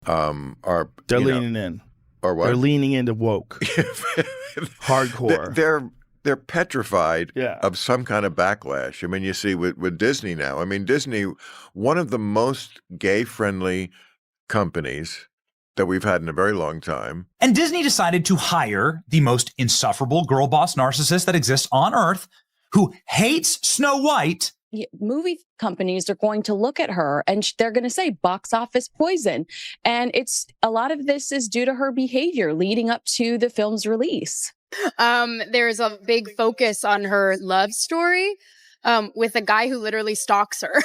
are they're leaning in. Or what? They're leaning into woke, hardcore. They're petrified of some kind of backlash. I mean, you see with Disney now. I mean, Disney, one of the most gay-friendly companies that we've had in a very long time. And Disney decided to hire the most insufferable girl boss narcissist that exists on Earth, who hates Snow White. Movie companies are going to look at her and they're going to say box office poison. And a lot of this is due to her behavior leading up to the film's release. There's a big focus on her love story with a guy who literally stalks her.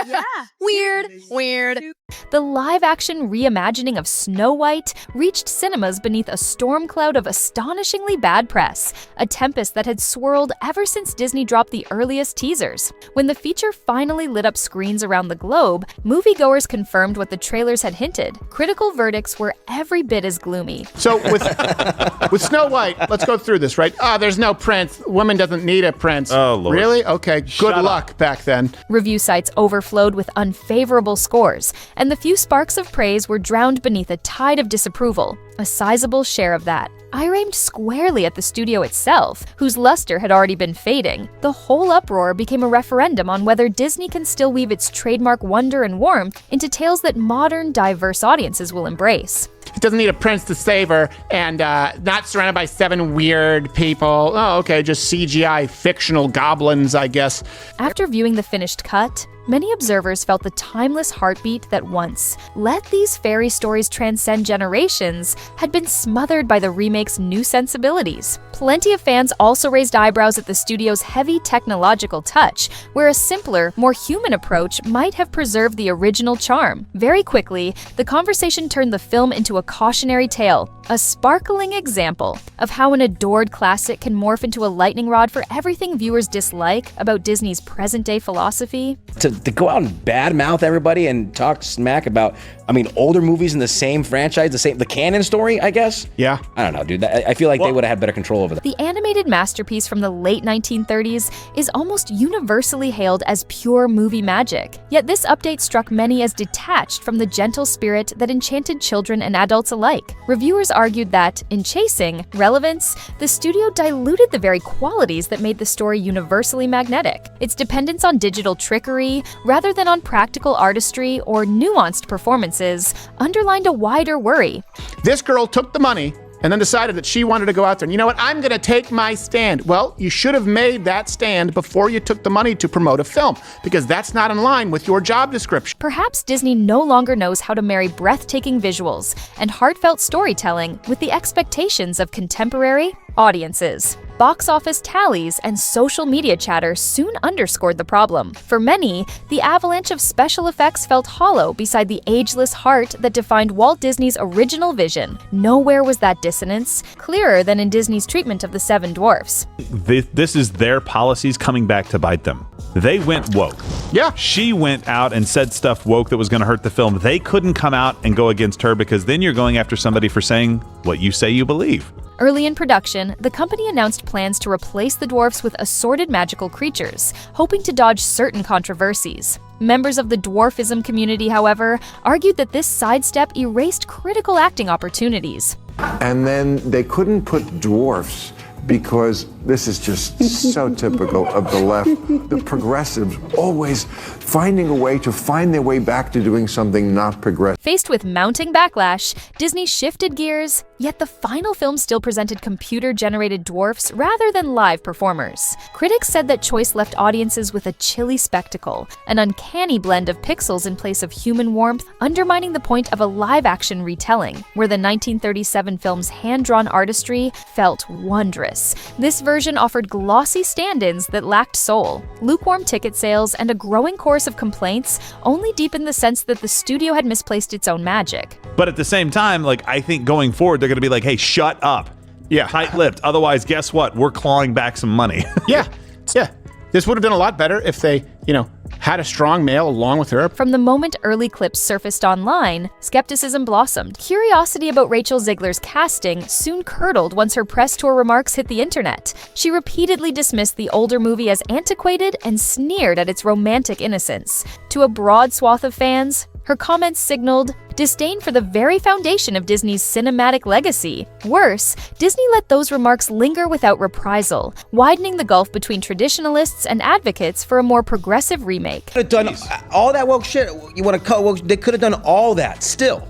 Yeah. Weird. The live-action reimagining of Snow White reached cinemas beneath a storm cloud of astonishingly bad press, a tempest that had swirled ever since Disney dropped the earliest teasers. When the feature finally lit up screens around the globe, moviegoers confirmed what the trailers had hinted. Critical verdicts were every bit as gloomy. So with Snow White, let's go through this, right? There's no prince. Woman doesn't need a prince. Oh, Lord. Really? Okay, good luck back then. Review sites overflowed with unfavorable scores, and the few sparks of praise were drowned beneath a tide of disapproval, a sizable share of that. I aimed squarely at the studio itself, whose luster had already been fading. The whole uproar became a referendum on whether Disney can still weave its trademark wonder and warmth into tales that modern, diverse audiences will embrace. It doesn't need a prince to save her, and not surrounded by 7 weird people. Oh, okay, just CGI fictional goblins, I guess. After viewing the finished cut, many observers felt the timeless heartbeat that once let these fairy stories transcend generations had been smothered by the remake's new sensibilities. Plenty of fans also raised eyebrows at the studio's heavy technological touch, where a simpler, more human approach might have preserved the original charm. Very quickly, the conversation turned the film into a cautionary tale, a sparkling example of how an adored classic can morph into a lightning rod for everything viewers dislike about Disney's present-day philosophy. To go out and badmouth everybody and talk smack about, older movies in the same franchise, the canon story, I guess? Yeah. I don't know, dude. I feel like they would have had better control over that. The animated masterpiece from the late 1930s is almost universally hailed as pure movie magic. Yet this update struck many as detached from the gentle spirit that enchanted children and adults alike. Reviewers argued that, in chasing relevance, the studio diluted the very qualities that made the story universally magnetic. Its dependence on digital trickery, rather than on practical artistry or nuanced performances, underlined a wider worry. This girl took the money and then decided that she wanted to go out there and, you know what, I'm going to take my stand. Well, you should have made that stand before you took the money to promote a film, because that's not in line with your job description. Perhaps Disney no longer knows how to marry breathtaking visuals and heartfelt storytelling with the expectations of contemporary audiences. Box office tallies and social media chatter soon underscored the problem. For many, the avalanche of special effects felt hollow beside the ageless heart that defined Walt Disney's original vision. Nowhere was that dissonance clearer than in Disney's treatment of the Seven Dwarfs. This is their policies coming back to bite them. They went woke. Yeah. She went out and said stuff woke that was going to hurt the film. They couldn't come out and go against her, because then you're going after somebody for saying what you say you believe. Early in production, the company announced plans to replace the dwarfs with assorted magical creatures, hoping to dodge certain controversies. Members of the dwarfism community, however, argued that this sidestep erased critical acting opportunities. And then they couldn't put dwarfs because this is just so typical of the left. The progressives always finding a way to find their way back to doing something not progressive. Faced with mounting backlash, Disney shifted gears, yet the final film still presented computer-generated dwarfs rather than live performers. Critics said that choice left audiences with a chilly spectacle, an uncanny blend of pixels in place of human warmth, undermining the point of a live-action retelling, where the 1937 film's hand-drawn artistry felt wondrous. This version offered glossy stand-ins that lacked soul. Lukewarm ticket sales and a growing chorus of complaints only deepened the sense that the studio had misplaced its own magic. But at the same time, I think going forward, they're going to be like, hey, shut up. Yeah. Tight-lipped. Otherwise, guess what? We're clawing back some money. Yeah. This would have been a lot better if they, had a strong male along with her. From the moment early clips surfaced online, skepticism blossomed. Curiosity about Rachel Zegler's casting soon curdled once her press tour remarks hit the internet. She repeatedly dismissed the older movie as antiquated and sneered at its romantic innocence. To a broad swath of fans, Her comments signaled disdain for the very foundation of Disney's cinematic legacy. Worse, Disney let those remarks linger without reprisal, widening the gulf between traditionalists and advocates for a more progressive remake. Could have done all that woke shit. You want to cut woke? They could have done all that still.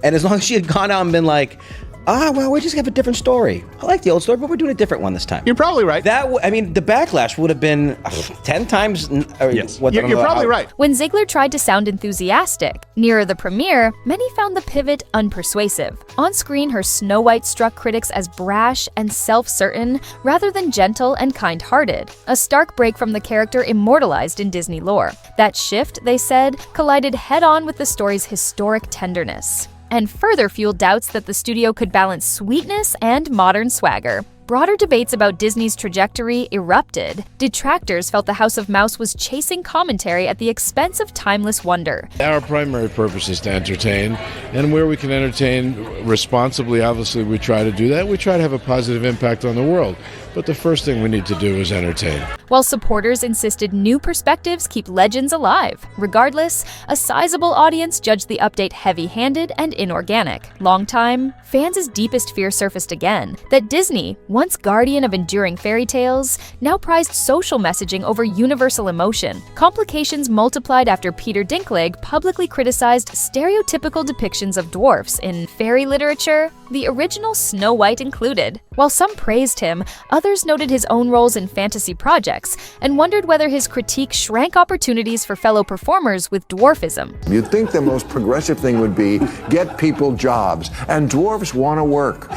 And as long as she had gone out and been like, well, we just have a different story. I like the old story, but we're doing a different one this time. You're probably right. The backlash would have been 10 times. Yes. You're probably right. When Zegler tried to sound enthusiastic, nearer the premiere, many found the pivot unpersuasive. On screen, her Snow White struck critics as brash and self-certain, rather than gentle and kind-hearted, a stark break from the character immortalized in Disney lore. That shift, they said, collided head-on with the story's historic tenderness, and further fueled doubts that the studio could balance sweetness and modern swagger. Broader debates about Disney's trajectory erupted. Detractors felt the House of Mouse was chasing commentary at the expense of timeless wonder. Our primary purpose is to entertain, and where we can entertain responsibly, obviously we try to do that. We try to have a positive impact on the world, but the first thing we need to do is entertain. While supporters insisted new perspectives keep legends alive. Regardless, a sizable audience judged the update heavy-handed and inorganic. Long-time fans' deepest fear surfaced again, that Disney, once guardian of enduring fairy tales, now prized social messaging over universal emotion. Complications multiplied after Peter Dinklage publicly criticized stereotypical depictions of dwarfs in fairy literature, the original Snow White included. While some praised him, others noted his own roles in fantasy projects and wondered whether his critique shrank opportunities for fellow performers with dwarfism. You'd think the most progressive thing would be get people jobs, and dwarves want to work.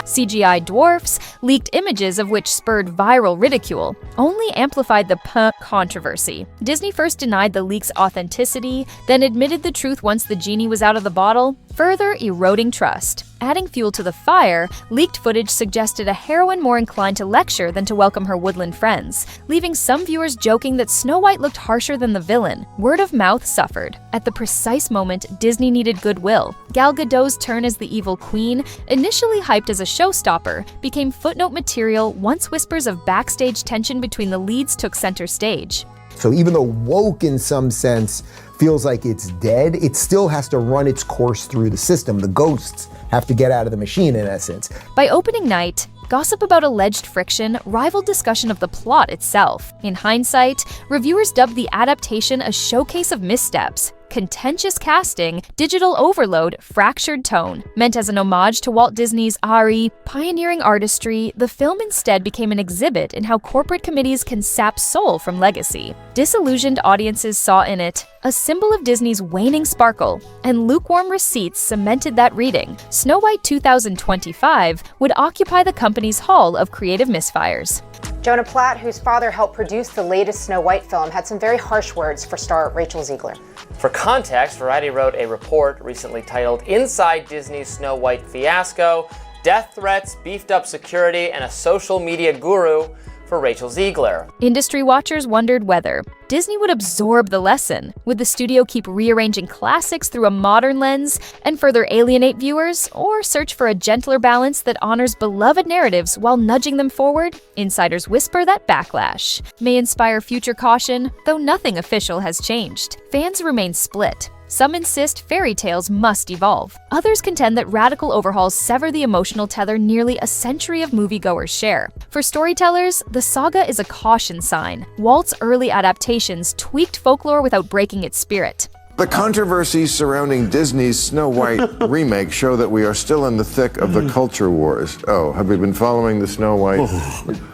CGI dwarfs, leaked images of which spurred viral ridicule, only amplified the controversy. Disney first denied the leak's authenticity, then admitted the truth once the genie was out of the bottle, further eroding trust. Adding fuel to the fire, leaked footage suggested a heroine more inclined to lecture than to welcome her woodland friends, leaving some viewers joking that Snow White looked harsher than the villain. Word of mouth suffered. At the precise moment Disney needed goodwill, Gal Gadot's turn as the evil queen, initially hyped as a showstopper, became footnote material once whispers of backstage tension between the leads took center stage. So even though woke in some sense feels like it's dead, it still has to run its course through the system. The ghosts have to get out of the machine in essence. By opening night, gossip about alleged friction rivaled discussion of the plot itself. In hindsight, reviewers dubbed the adaptation a showcase of missteps. Contentious casting, digital overload, fractured tone. Meant as an homage to Walt Disney's pioneering artistry, the film instead became an exhibit in how corporate committees can sap soul from legacy. Disillusioned audiences saw in it a symbol of Disney's waning sparkle, and lukewarm receipts cemented that reading. Snow White 2025 would occupy the company's hall of creative misfires. Jonah Platt, whose father helped produce the latest Snow White film, had some very harsh words for star Rachel Zegler. For context, Variety wrote a report recently titled Inside Disney's Snow White Fiasco, Death Threats, Beefed Up Security, and a Social Media Guru for Rachel Zegler. Industry watchers wondered whether Disney would absorb the lesson. Would the studio keep rearranging classics through a modern lens and further alienate viewers, or search for a gentler balance that honors beloved narratives while nudging them forward? Insiders whisper that backlash may inspire future caution, though nothing official has changed. Fans remain split. Some insist fairy tales must evolve. Others contend that radical overhauls sever the emotional tether nearly a century of moviegoers share. For storytellers, the saga is a caution sign. Walt's early adaptations tweaked folklore without breaking its spirit. The controversies surrounding Disney's Snow White remake show that we are still in the thick of the culture wars. Oh, have we been following the Snow White?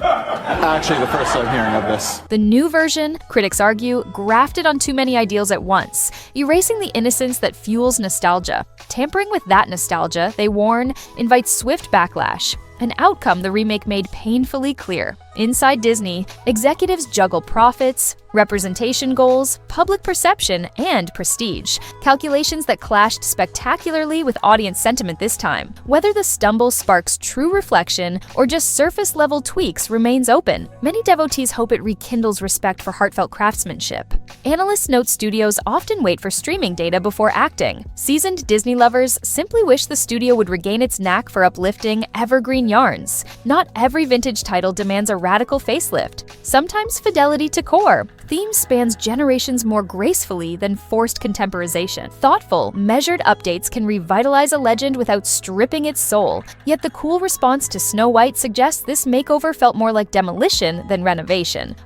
Actually, the first I'm hearing of this. The new version, critics argue, grafted on too many ideals at once, erasing the innocence that fuels nostalgia. Tampering with that nostalgia, they warn, invites swift backlash. An outcome the remake made painfully clear. Inside Disney, executives juggle profits, representation goals, public perception, and prestige. Calculations that clashed spectacularly with audience sentiment this time. Whether the stumble sparks true reflection or just surface-level tweaks remains open. Many devotees hope it rekindles respect for heartfelt craftsmanship. Analysts note studios often wait for streaming data before acting. Seasoned Disney lovers simply wish the studio would regain its knack for uplifting, evergreen yarns. Not every vintage title demands a radical facelift, sometimes fidelity to core. Theme spans generations more gracefully than forced contemporization. Thoughtful, measured updates can revitalize a legend without stripping its soul. Yet the cool response to Snow White suggests this makeover felt more like demolition than renovation.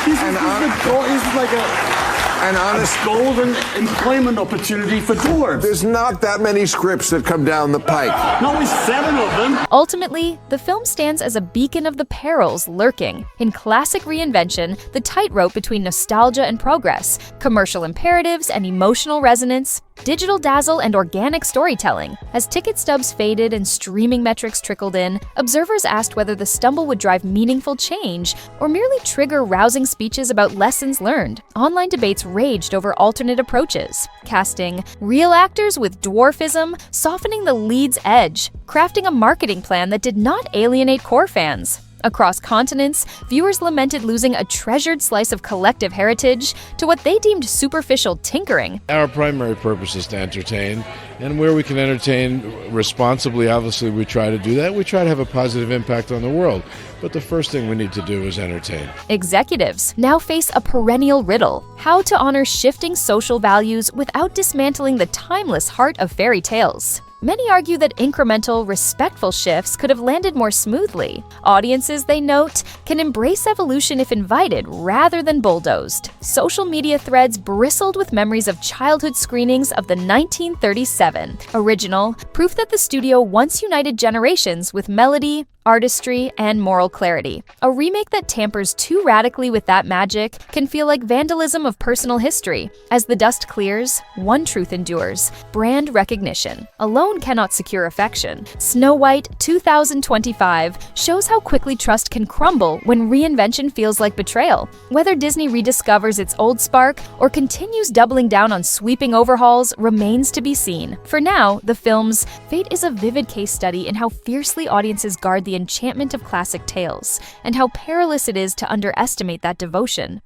This is like an honest golden employment opportunity for dwarves. There's not that many scripts that come down the pike. No, it's 7 of them. Ultimately, the film stands as a beacon of the perils lurking in classic reinvention, the tightrope between nostalgia and progress, commercial imperatives and emotional resonance, digital dazzle and organic storytelling. As ticket stubs faded and streaming metrics trickled in, observers asked whether the stumble would drive meaningful change or merely trigger rousing speeches about lessons learned. Online debates raged over alternate approaches, casting real actors with dwarfism, softening the lead's edge, crafting a marketing plan that did not alienate core fans. Across continents, viewers lamented losing a treasured slice of collective heritage to what they deemed superficial tinkering. Our primary purpose is to entertain, and where we can entertain responsibly, obviously we try to do that. We try to have a positive impact on the world, but the first thing we need to do is entertain. Executives now face a perennial riddle: how to honor shifting social values without dismantling the timeless heart of fairy tales. Many argue that incremental, respectful shifts could have landed more smoothly. Audiences, they note, can embrace evolution if invited rather than bulldozed. Social media threads bristled with memories of childhood screenings of the 1937 original, proof that the studio once united generations with melody, artistry, and moral clarity. A remake that tampers too radically with that magic can feel like vandalism of personal history. As the dust clears, one truth endures: brand recognition alone cannot secure affection. Snow White 2025 shows how quickly trust can crumble when reinvention feels like betrayal. Whether Disney rediscovers its old spark or continues doubling down on sweeping overhauls remains to be seen. For now, the film's fate is a vivid case study in how fiercely audiences guard the enchantment of classic tales, and how perilous it is to underestimate that devotion.